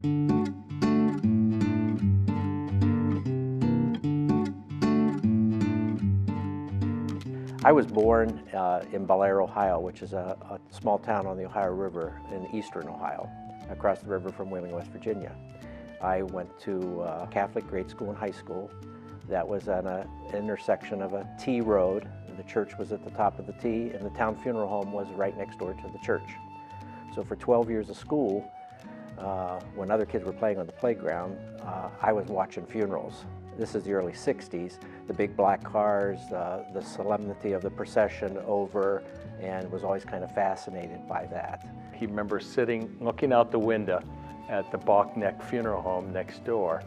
I was born in Bellaire, Ohio, which is a small town on the Ohio River in eastern Ohio, across the river from Wheeling, West Virginia. I went to Catholic grade school and high school that was on an intersection of a T road. The church was at the top of the T, and the town funeral home was right next door to the church. So for 12 years of school, when other kids were playing on the playground, I was watching funerals. This is the early 60s, the big black cars, the solemnity of the procession over, and was always kind of fascinated by that. He remembers sitting, looking out the window at the Bachneck Funeral Home next door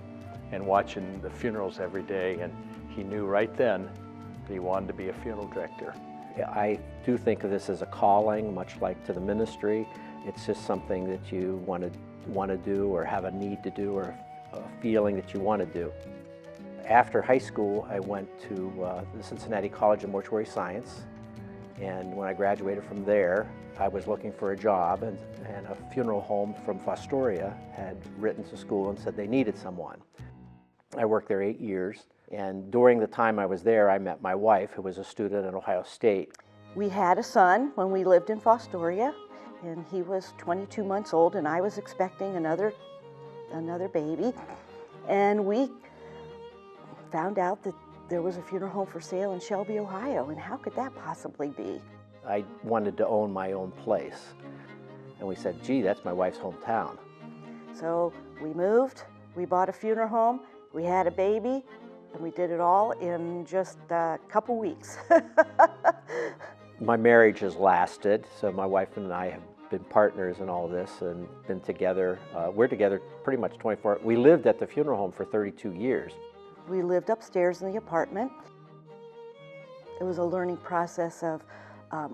and watching the funerals every day, and he knew right then that he wanted to be a funeral director. I do think of this as a calling, much like to the ministry. It's just something that you want to do or have a need to do or a feeling that you want to do. After high school, I went to the Cincinnati College of Mortuary Science, and when I graduated from there, I was looking for a job, and a funeral home from Fostoria had written to school and said they needed someone. I worked there 8 years, and during the time I was there, I met my wife, who was a student at Ohio State. We had a son when we lived in Fostoria, and he was 22 months old, and I was expecting another baby, and we found out that there was a funeral home for sale in Shelby, Ohio, and how could that possibly be? I wanted to own my own place, and we said, gee, that's my wife's hometown. So we moved, we bought a funeral home, we had a baby, and we did it all in just a couple weeks. My marriage has lasted, so my wife and I have been partners in all this and been together. We're together pretty much 24. We lived at the funeral home for 32 years. We lived upstairs in the apartment. It was a learning process of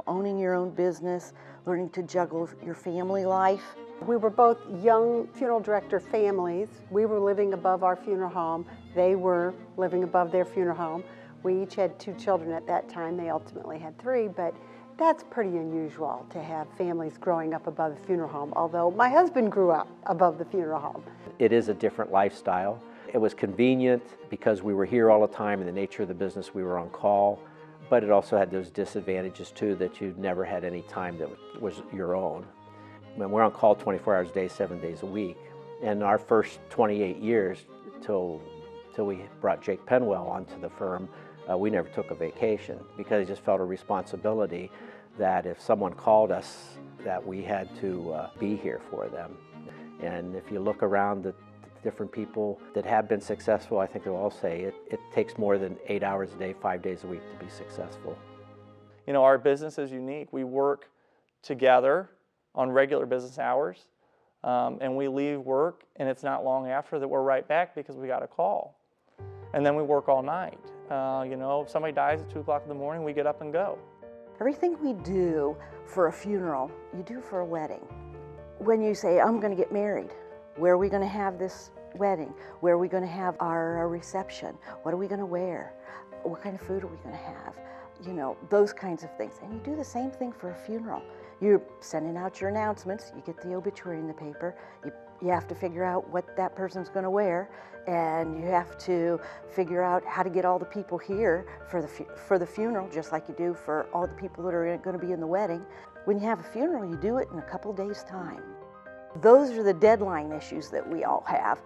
owning your own business, learning to juggle your family life. We were both young funeral director families. We were living above our funeral home. They were living above their funeral home. We each had 2 children at that time. They ultimately had 3, but that's pretty unusual to have families growing up above the funeral home, although my husband grew up above the funeral home. It is a different lifestyle. It was convenient because we were here all the time, and the nature of the business, we were on call, but it also had those disadvantages too, that you never had any time that was your own. When we're on call 24 hours a day, 7 days a week, and our first 28 years till we brought Jake Penwell onto the firm, we never took a vacation because I just felt a responsibility that if someone called us, that we had to be here for them. And if you look around the different people that have been successful, I think they'll all say it takes more than 8 hours a day, 5 days a week to be successful. You know, our business is unique. We work together on regular business hours, and we leave work, and it's not long after that we're right back because we got a call. And then we work all night. You know, if somebody dies at 2 o'clock in the morning, we get up and go. Everything we do for a funeral, you do for a wedding. When you say, I'm going to get married, where are we going to have this wedding? Where are we going to have our reception? What are we going to wear? What kind of food are we going to have? You know, those kinds of things. And you do the same thing for a funeral. You're sending out your announcements, you get the obituary in the paper, you have to figure out what that person's going to wear, and you have to figure out how to get all the people here for the funeral, just like you do for all the people that are going to be in the wedding. When you have a funeral, you do it in a couple days' time. Those are the deadline issues that we all have.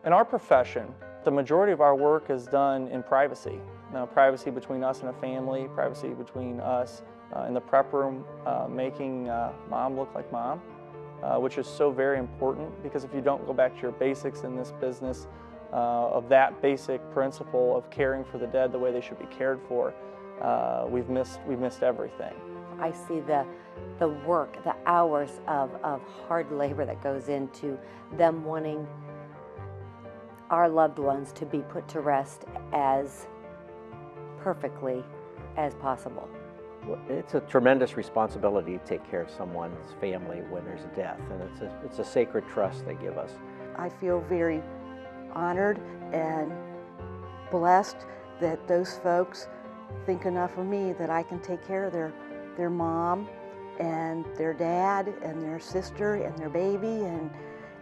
In our profession, the majority of our work is done in privacy. Now, privacy between us and a family, privacy between us in the prep room, making mom look like mom, which is so very important, because if you don't go back to your basics in this business, of that basic principle of caring for the dead the way they should be cared for, we've missed everything. I see the work, the hours of hard labor that goes into them wanting our loved ones to be put to rest as perfectly as possible. It's a tremendous responsibility to take care of someone's family when there's a death, and it's a sacred trust they give us. I feel very honored and blessed that those folks think enough of me that I can take care of their mom and their dad and their sister and their baby,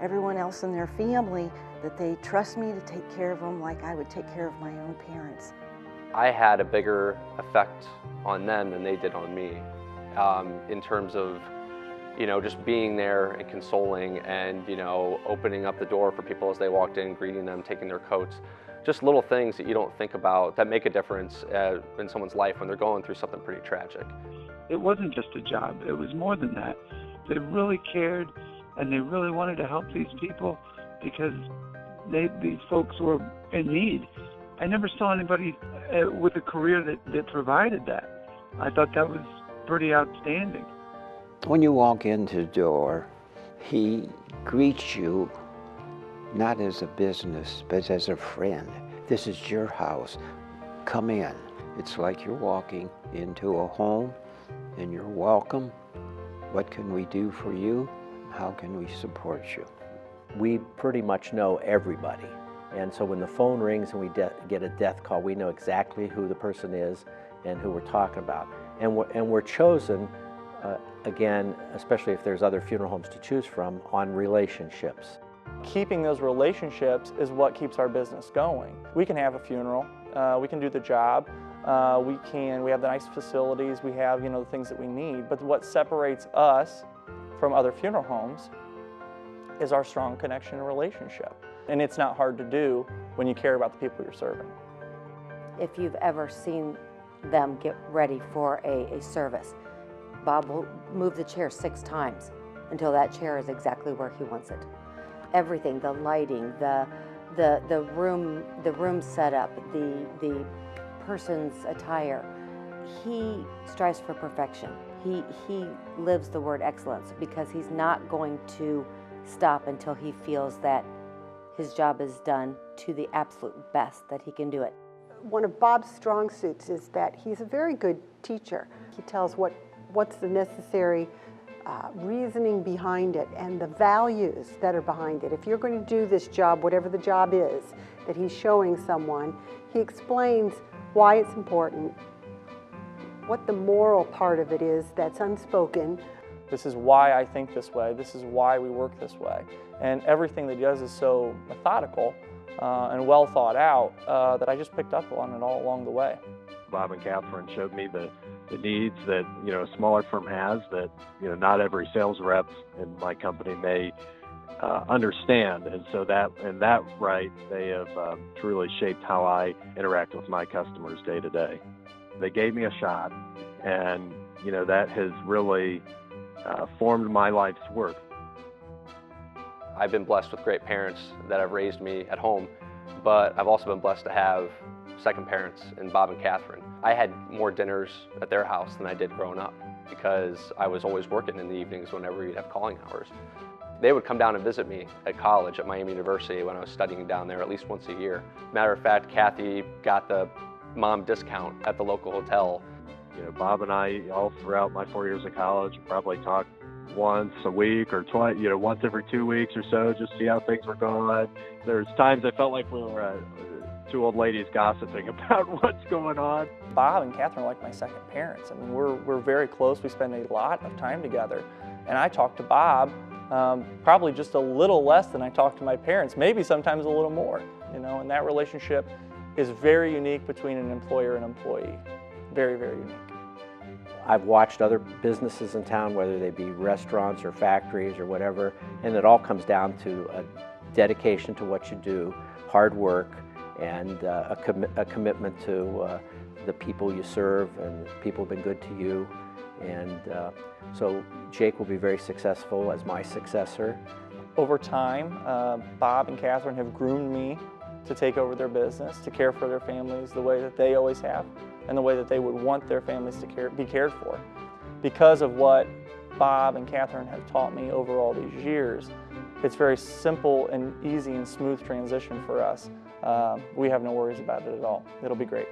everyone else in their family, that they trust me to take care of them like I would take care of my own parents. I had a bigger effect on them than they did on me, in terms of, you know, just being there and consoling and, you know, opening up the door for people as they walked in, greeting them, taking their coats. Just little things that you don't think about that make a difference in someone's life when they're going through something pretty tragic. It wasn't just a job, it was more than that. They really cared and they really wanted to help these people because these folks were in need. I never saw anybody with a career that provided that. I thought that was pretty outstanding. When you walk into the door, he greets you not as a business, but as a friend. This is your house. Come in. It's like you're walking into a home and you're welcome. What can we do for you? How can we support you? We pretty much know everybody. And so when the phone rings and we get a death call, we know exactly who the person is and who we're talking about. And we're chosen, again, especially if there's other funeral homes to choose from, on relationships. Keeping those relationships is what keeps our business going. We can have a funeral, we can do the job, we have the nice facilities, we have, you know, the things that we need, but what separates us from other funeral homes is our strong connection and relationship. And it's not hard to do when you care about the people you're serving. If you've ever seen them get ready for a service, Bob will move the chair 6 times until that chair is exactly where he wants it. Everything, the lighting, the room setup, the person's attire, he strives for perfection. He lives the word excellence because he's not going to stop until he feels that his job is done to the absolute best that he can do it. One of Bob's strong suits is that he's a very good teacher. He tells what's the necessary reasoning behind it and the values that are behind it. If you're going to do this job, whatever the job is that he's showing someone, he explains why it's important, what the moral part of it is that's unspoken. This is why I think this way, this is why we work this way. And everything that he does is so methodical and well thought out that I just picked up on it all along the way. Bob and Catherine showed me the needs that, you know, a smaller firm has that, you know, not every sales rep in my company may understand. And so that right, they have truly shaped how I interact with my customers day to day. They gave me a shot, and, you know, that has really formed my life's work. I've been blessed with great parents that have raised me at home, but I've also been blessed to have second parents in Bob and Catherine. I had more dinners at their house than I did growing up because I was always working in the evenings whenever we'd have calling hours. They would come down and visit me at college at Miami University when I was studying down there at least once a year. Matter of fact, Kathy got the mom discount at the local hotel. You know, Bob and I, all throughout my 4 years of college, probably talked once a week or twice, you know, once every 2 weeks or so, just see how things were going. There's times I felt like we were two old ladies gossiping about what's going on. Bob and Catherine are like my second parents. I mean, we're very close. We spend a lot of time together. And I talk to Bob probably just a little less than I talk to my parents, maybe sometimes a little more, you know, and that relationship is very unique between an employer and employee. Very, very unique. I've watched other businesses in town, whether they be restaurants or factories or whatever, and it all comes down to a dedication to what you do, hard work, and a commitment to the people you serve, and people have been good to you. And so Jake will be very successful as my successor. Over time, Bob and Catherine have groomed me to take over their business, to care for their families the way that they always have, and the way that they would want their families to be cared for. Because of what Bob and Catherine have taught me over all these years, it's very simple and easy and smooth transition for us. We have no worries about it at all. It'll be great.